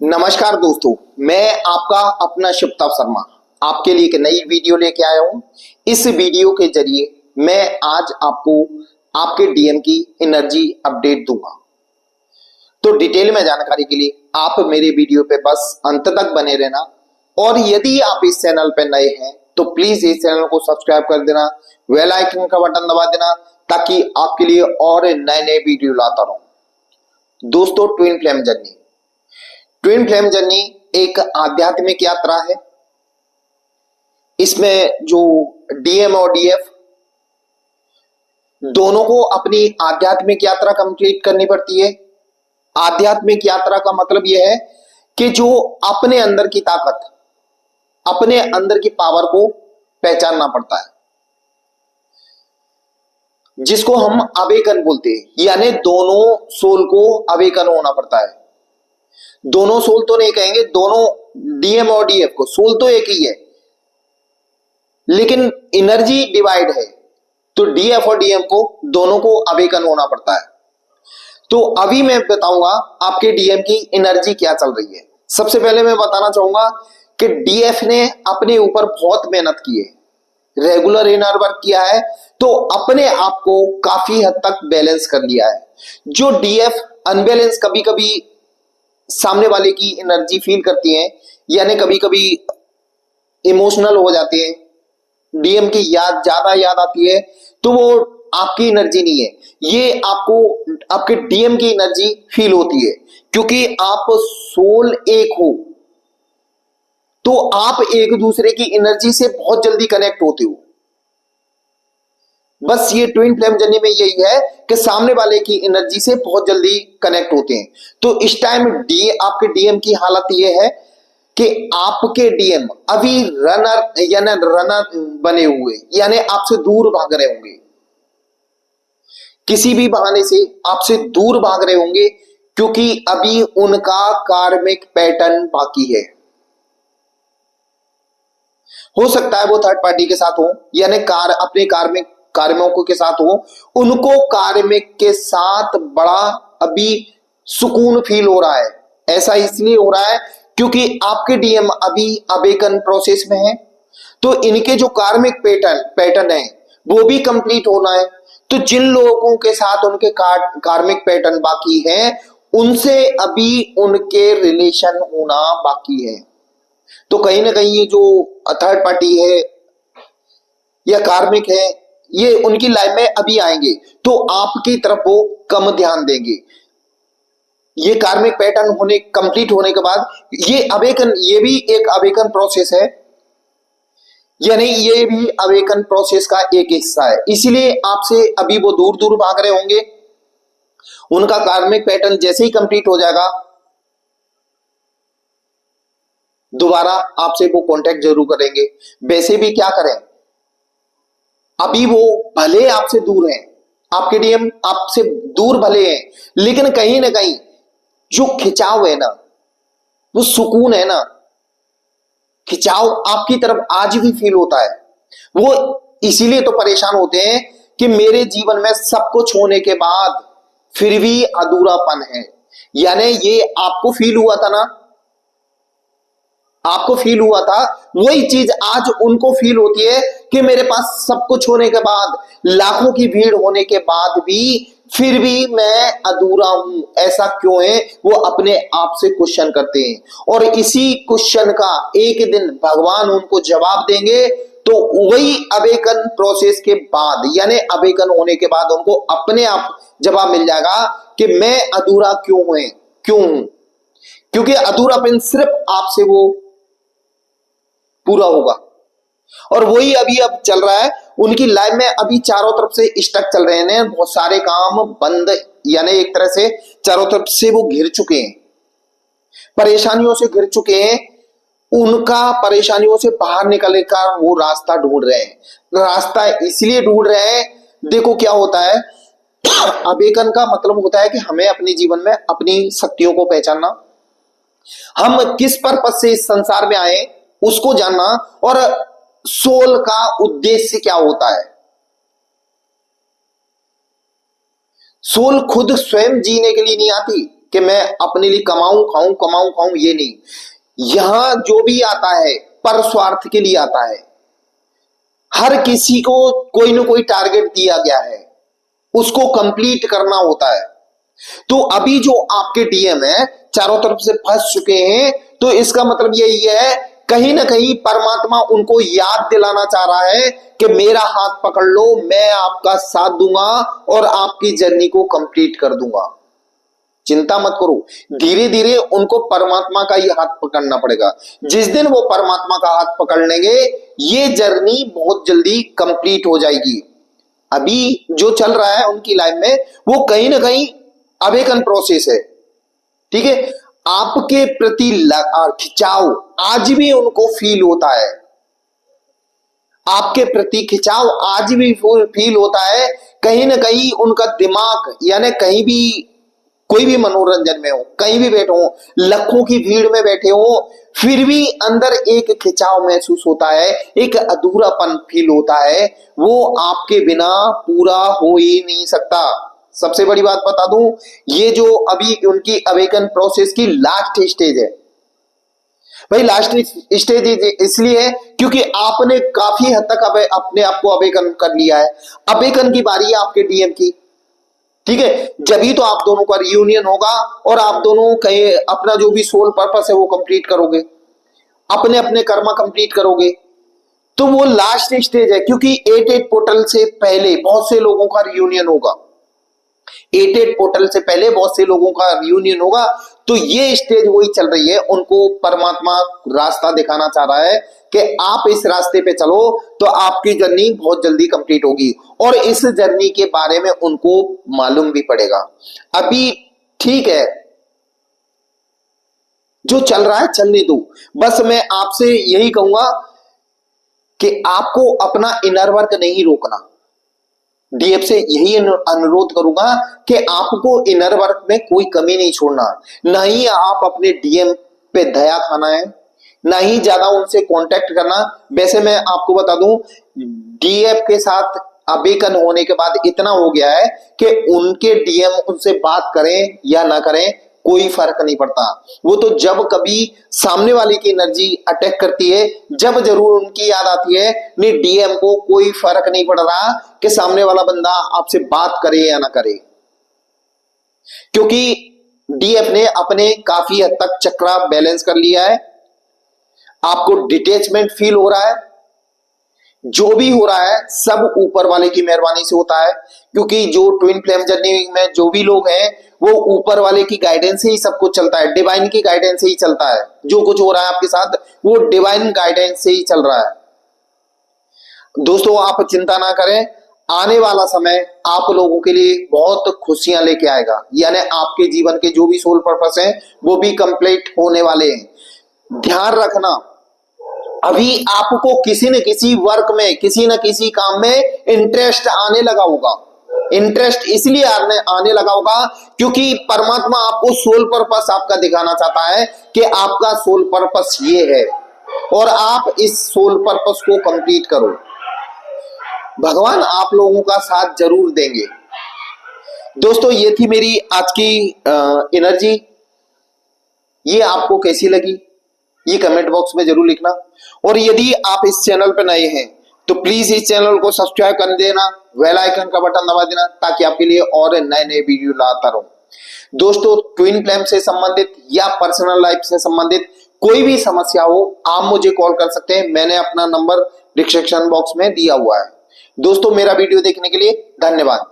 नमस्कार दोस्तों, मैं आपका अपना शिवताप शर्मा आपके लिए एक नई वीडियो लेके आया हूं। इस वीडियो के जरिए मैं आज आपको आपके डीएम की एनर्जी अपडेट दूंगा। तो डिटेल में जानकारी के लिए आप मेरे वीडियो पे बस अंत तक बने रहना, और यदि आप इस चैनल पे नए हैं तो प्लीज इस चैनल को सब्सक्राइब कर देना, बेल आइकन का बटन दबा देना, ताकि आपके लिए और नए नए वीडियो लाता रहूं। दोस्तों, ट्विन फ्लेम जर्नी एक आध्यात्मिक यात्रा है। इसमें जो डीएम और डीएफ दोनों को अपनी आध्यात्मिक यात्रा कंप्लीट करनी पड़ती है। आध्यात्मिक यात्रा का मतलब यह है कि जो अपने अंदर की ताकत, अपने अंदर की पावर को पहचानना पड़ता है, जिसको हम अवेकन बोलते हैं। यानी दोनों सोल को अवेकन होना पड़ता है। दोनों सोल तो नहीं कहेंगे, दोनों डीएम और डीएफ को, सोल तो एक ही है लेकिन एनर्जी डिवाइड है। तो डीएफ और डीएम को दोनों को अवेकन होना पड़ता है। तो अभी मैं बताऊंगा आपके डीएम की एनर्जी क्या चल रही है। सबसे पहले मैं बताना चाहूंगा कि डीएफ ने अपने ऊपर बहुत मेहनत की है, रेगुलर इनर वर्क किया है, तो अपने आप को काफी हद तक बैलेंस कर लिया है। जो डीएफ अनबैलेंस कभी कभी सामने वाले की एनर्जी फील करती हैं, यानी कभी कभी इमोशनल हो जाते हैं, डीएम की ज्यादा याद आती है, तो वो आपकी एनर्जी नहीं है, ये आपको आपके डीएम की एनर्जी फील होती है। क्योंकि आप सोल एक हो तो आप एक दूसरे की एनर्जी से बहुत जल्दी कनेक्ट होते हो। बस ये ट्विन फ्लेम जर्नी में यही है कि सामने वाले की एनर्जी से बहुत जल्दी कनेक्ट होते हैं। तो इस टाइम आपके डीएम की हालत ये है कि आपके डीएम अभी रनर बने हुए, यानी आपसे दूर भाग रहे होंगे, किसी भी बहाने से आपसे दूर भाग रहे होंगे, क्योंकि अभी उनका कार्मिक पैटर्न बाकी है। हो सकता है वो थर्ड पार्टी के साथ हो, यानी अपने कार्मिक कार्मिकों के साथ हो, उनको कार्मिक के साथ बड़ा अभी सुकून फील हो रहा है। ऐसा इसलिए हो रहा है क्योंकि आपके डीएम अभी अवेकन प्रोसेस में है, तो इनके जो कार्मिक पैटर्न है वो भी कंप्लीट होना है। तो जिन लोगों के साथ उनके कार्मिक पैटर्न बाकी हैं, उनसे अभी उनके रिलेशन होना बाकी है। तो कहीं ना कहीं ये जो थर्ड पार्टी है या कार्मिक है, ये उनकी लाइफ में अभी आएंगे, तो आपकी तरफ वो कम ध्यान देंगे। ये कार्मिक पैटर्न कंप्लीट होने के बाद ये भी एक अवेकन प्रोसेस है, यानी ये भी अवेकन प्रोसेस का एक हिस्सा है। इसीलिए आपसे अभी वो दूर दूर भाग रहे होंगे। उनका कार्मिक पैटर्न जैसे ही कंप्लीट हो जाएगा, दोबारा आपसे वो कांटेक्ट जरूर करेंगे। वैसे भी क्या करें, अभी वो भले आपसे दूर हैं, आपके डीएम आपसे दूर भले हैं, लेकिन कहीं ना कहीं जो खिंचाव है ना, वो सुकून है ना, खिंचाव आपकी तरफ आज भी फील होता है। वो इसीलिए तो परेशान होते हैं कि मेरे जीवन में सब कुछ होने के बाद फिर भी अधूरापन है। यानी ये आपको फील हुआ था ना, आपको फील हुआ था, वही चीज आज उनको फील होती है कि मेरे पास सब कुछ होने के बाद, लाखों की भीड़ होने के बाद भी फिर भी मैं अधूरा हूं, ऐसा क्यों है? वो अपने आप से क्वेश्चन करते हैं, और इसी क्वेश्चन का एक दिन भगवान उनको जवाब देंगे। तो वही अवेकन प्रोसेस के बाद, यानी अवेकन होने के बाद उनको अपने आप जवाब मिल जाएगा कि मैं अधूरा क्यों हूं। क्योंकि अधूरापन सिर्फ आपसे वो पूरा होगा, और वही अभी अब चल रहा है उनकी लाइफ में। अभी चारों तरफ से स्टक चल रहे हैं, बहुत सारे काम बंद, यानी एक तरह से चारों तरफ से वो घिर चुके हैं, परेशानियों से घिर चुके हैं। उनका परेशानियों से बाहर निकलने का वो रास्ता ढूंढ रहे हैं। रास्ता इसलिए ढूंढ रहे हैं, देखो क्या होता है, अवेकन का मतलब होता है कि हमें अपने जीवन में अपनी शक्तियों को पहचानना, हम किस पर्पस से इस संसार में आए उसको जानना, और सोल का उद्देश्य क्या होता है। सोल खुद स्वयं जीने के लिए नहीं आती कि मैं अपने लिए कमाऊं खाऊं, ये नहीं। यहां जो भी आता है पर स्वार्थ के लिए आता है। हर किसी को कोई ना कोई टारगेट दिया गया है, उसको कंप्लीट करना होता है। तो अभी जो आपके डीएम है चारों तरफ से फंस चुके हैं, तो इसका मतलब यही है कहीं ना कहीं परमात्मा उनको याद दिलाना चाह रहा है कि मेरा हाथ पकड़ लो, मैं आपका साथ दूंगा और आपकी जर्नी को कंप्लीट कर दूंगा। चिंता मत करो, धीरे धीरे उनको परमात्मा का ही हाथ पकड़ना पड़ेगा। जिस दिन वो परमात्मा का हाथ पकड़ लेंगे, ये जर्नी बहुत जल्दी कंप्लीट हो जाएगी। अभी जो चल रहा है उनकी लाइफ में, वो कहीं ना कहीं अवेकन प्रोसेस है। ठीक है, आपके प्रति खिंचाव आज भी उनको फील होता है, आपके प्रति खिंचाव आज भी फील होता है। कहीं ना कहीं उनका दिमाग यानी कहीं भी कोई भी मनोरंजन में हो, कहीं भी बैठे हो, लाखों की भीड़ में बैठे हो, फिर भी अंदर एक खिंचाव महसूस होता है, एक अधूरापन फील होता है। वो आपके बिना पूरा हो ही नहीं सकता। सबसे बड़ी बात बता दूं, ये जो अभी उनकी अवेकन प्रोसेस की लास्ट स्टेज है भाई, लास्ट स्टेज इसलिए है क्योंकि आपने काफी हद तक अपने आप को अवेकन कर लिया है। अवेकन की बारी है आपके डीएम की। ठीक है, जब ही तो आप दोनों का रियूनियन होगा और आप दोनों कहीं अपना जो भी सोल पर्पस है वो कंप्लीट करोगे, अपने अपने कर्मा कंप्लीट करोगे। तो वो लास्ट स्टेज है क्योंकि 88 पोर्टल से पहले बहुत से लोगों का रियूनियन होगा। 88 पोर्टल से पहले बहुत से लोगों का रियूनियन होगा। तो ये स्टेज वही चल रही है, उनको परमात्मा रास्ता दिखाना चाह रहा है कि आप इस रास्ते पे चलो तो आपकी जर्नी बहुत जल्दी कंप्लीट होगी। और इस जर्नी के बारे में उनको मालूम भी पड़ेगा। अभी ठीक है, जो चल रहा है चलने दो। बस मैं आपसे यही कहूंगा कि आपको अपना इनर वर्क नहीं रोकना। डीएफ से यही अनुरोध करूंगा कि आपको इनर वर्क में कोई कमी नहीं छोड़ना। ना ही आप अपने डीएम पे दया खाना है, ना ही ज्यादा उनसे कांटेक्ट करना। वैसे मैं आपको बता दूं, डीएफ के साथ अवेकन होने के बाद इतना हो गया है कि उनके डीएम उनसे बात करें या ना करें कोई फर्क नहीं पड़ता। वो तो जब कभी सामने वाले की एनर्जी अटैक करती है, जब जरूर उनकी याद आती है। नहीं, डीएम को कोई फर्क नहीं पड़ रहा कि सामने वाला बंदा आपसे बात करे या ना करे, क्योंकि डीएफ ने अपने काफी हद तक चक्रा बैलेंस कर लिया है। आपको डिटैचमेंट फील हो रहा है, जो भी हो रहा है सब ऊपर वाले की मेहरबानी से होता है। क्योंकि जो ट्विन फ्लेम जर्नी में जो भी लोग हैं वो ऊपर वाले की गाइडेंस से ही सब कुछ चलता है, डिवाइन की गाइडेंस से ही चलता है। जो कुछ हो रहा है आपके साथ वो डिवाइन गाइडेंस से ही चल रहा है। दोस्तों, आप चिंता ना करें, आने वाला समय आप लोगों के लिए बहुत खुशियां लेके आएगा। यानी आपके जीवन के जो भी सोल पर्पस हैं वो भी कंप्लीट होने वाले हैं। ध्यान रखना, अभी आपको किसी न किसी वर्क में, किसी न किसी काम में इंटरेस्ट आने लगा होगा। इंटरेस्ट इसलिए आने लगा होगा क्योंकि परमात्मा आपको सोल पर्पस आपका दिखाना चाहता है कि आपका सोल पर्पस ये है और आप इस सोल पर्पस को कंप्लीट करो। भगवान आप लोगों का साथ जरूर देंगे। दोस्तों, ये थी मेरी आज की एनर्जी। ये आपको कैसी लगी ये कमेंट बॉक्स में जरूर लिखना। और यदि आप इस चैनल पर नए हैं तो प्लीज इस चैनल को सब्सक्राइब कर देना, बेल आइकन का बटन दबा देना, ताकि आपके लिए और नए नए वीडियो लाता रहूं। दोस्तों, ट्विन फ्लेम से संबंधित या पर्सनल लाइफ से संबंधित कोई भी समस्या हो, आप मुझे कॉल कर सकते हैं। मैंने अपना नंबर डिस्क्रिप्शन बॉक्स में दिया हुआ है। दोस्तों, मेरा वीडियो देखने के लिए धन्यवाद।